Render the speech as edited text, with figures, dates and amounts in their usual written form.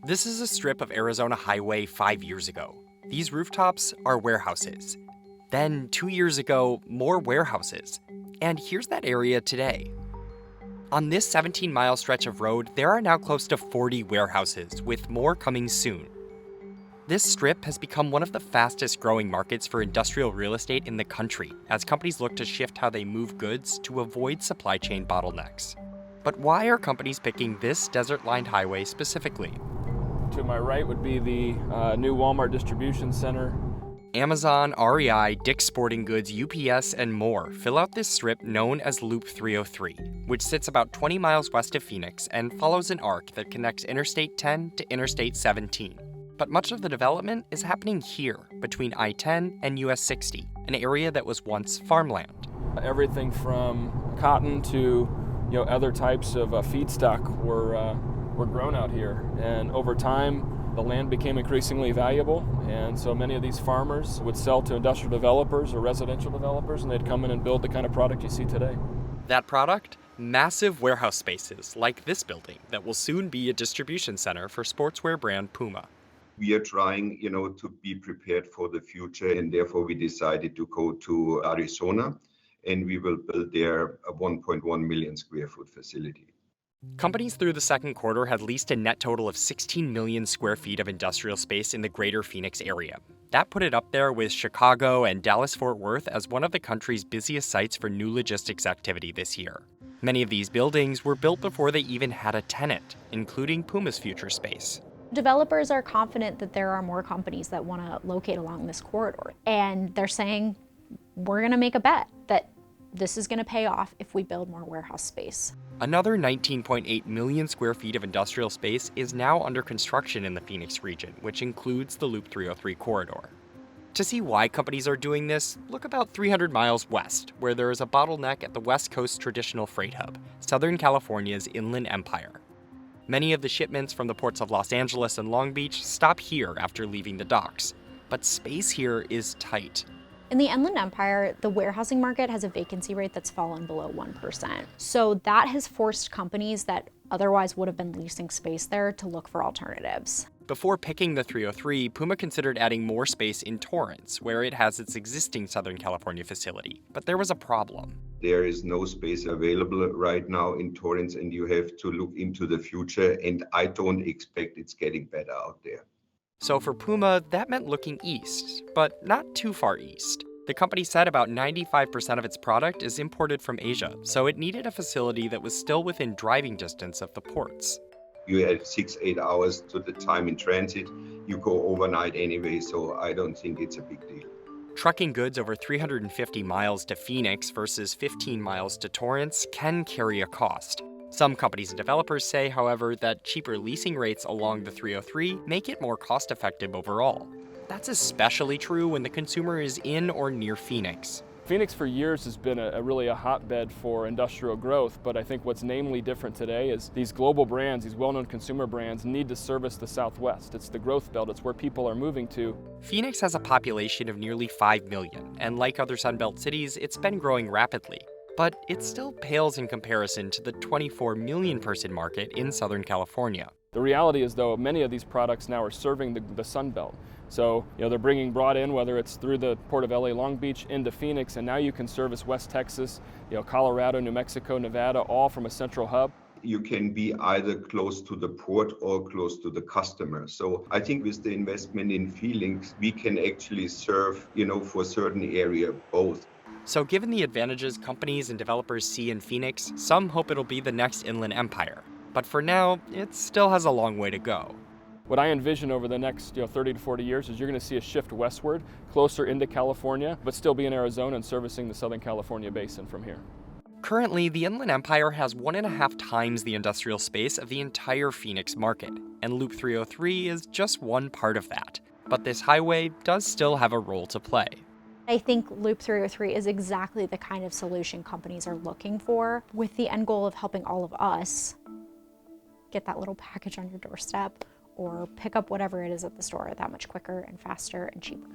This is a strip of Arizona highway 5 years ago. These rooftops are warehouses. Then 2 years ago, more warehouses. And here's that area today. On this 17-mile stretch of road, there are now close to 40 warehouses, with more coming soon. This strip has become one of the fastest growing markets for industrial real estate in the country, as companies look to shift how they move goods to avoid supply chain bottlenecks. But why are companies picking this desert-lined highway specifically? To my right would be the new Walmart distribution center. Amazon, REI, Dick's Sporting Goods, UPS, and more fill out this strip known as Loop 303, which sits about 20 miles west of Phoenix and follows an arc that connects Interstate 10 to Interstate 17. But much of the development is happening here, between I-10 and US 60, an area that was once farmland. Everything from cotton to other types of feedstock were grown out here, and over time the land became increasingly valuable, and so many of these farmers would sell to industrial developers or residential developers, and they'd come in and build the kind of product you see today. That product? Massive warehouse spaces like this building that will soon be a distribution center for sportswear brand Puma. We are trying, to be prepared for the future, and therefore we decided to go to Arizona, and we will build there a 1.1 million square foot facility. Companies through the second quarter had leased a net total of 16 million square feet of industrial space in the greater Phoenix area. That put it up there with Chicago and Dallas-Fort Worth as one of the country's busiest sites for new logistics activity this year. Many of these buildings were built before they even had a tenant, including Puma's future space. Developers are confident that there are more companies that want to locate along this corridor, and they're saying, we're going to make a bet that this is going to pay off if we build more warehouse space. Another 19.8 million square feet of industrial space is now under construction in the Phoenix region, which includes the Loop 303 corridor. To see why companies are doing this, look about 300 miles west, where there is a bottleneck at the West Coast traditional freight hub, Southern California's Inland Empire. Many of the shipments from the ports of Los Angeles and Long Beach stop here after leaving the docks, but space here is tight. In the Inland Empire, the warehousing market has a vacancy rate that's fallen below 1%. So that has forced companies that otherwise would have been leasing space there to look for alternatives. Before picking the 303, Puma considered adding more space in Torrance, where it has its existing Southern California facility. But there was a problem. There is no space available right now in Torrance, and you have to look into the future, and I don't expect it's getting better out there. So for Puma, that meant looking east, but not too far east. The company said about 95% of its product is imported from Asia, so it needed a facility that was still within driving distance of the ports. You add 6-8 hours to the time in transit. You go overnight anyway, so I don't think it's a big deal. Trucking goods over 350 miles to Phoenix versus 15 miles to Torrance can carry a cost. Some companies and developers say, however, that cheaper leasing rates along the 303 make it more cost-effective overall. That's especially true when the consumer is in or near Phoenix. Phoenix for years has been a hotbed for industrial growth, but I think what's namely different today is these global brands, these well-known consumer brands, need to service the Southwest. It's the growth belt, it's where people are moving to. Phoenix has a population of nearly 5 million, and like other Sunbelt cities, it's been growing rapidly. But it still pales in comparison to the 24 million person market in Southern California. The reality is, though, many of these products now are serving the Sun Belt. So, they're brought in, whether it's through the Port of LA Long Beach into Phoenix, and now you can service West Texas, Colorado, New Mexico, Nevada, all from a central hub. You can be either close to the port or close to the customer. So I think with the investment in Phoenix, we can actually serve, for a certain area, both. So given the advantages companies and developers see in Phoenix, some hope it'll be the next Inland Empire. But for now, it still has a long way to go. What I envision over the next 30 to 40 years is you're going to see a shift westward, closer into California, but still be in Arizona and servicing the Southern California basin from here. Currently, the Inland Empire has 1.5 times the industrial space of the entire Phoenix market, and Loop 303 is just one part of that. But this highway does still have a role to play. I think Loop 303 is exactly the kind of solution companies are looking for, with the end goal of helping all of us get that little package on your doorstep or pick up whatever it is at the store that much quicker and faster and cheaper.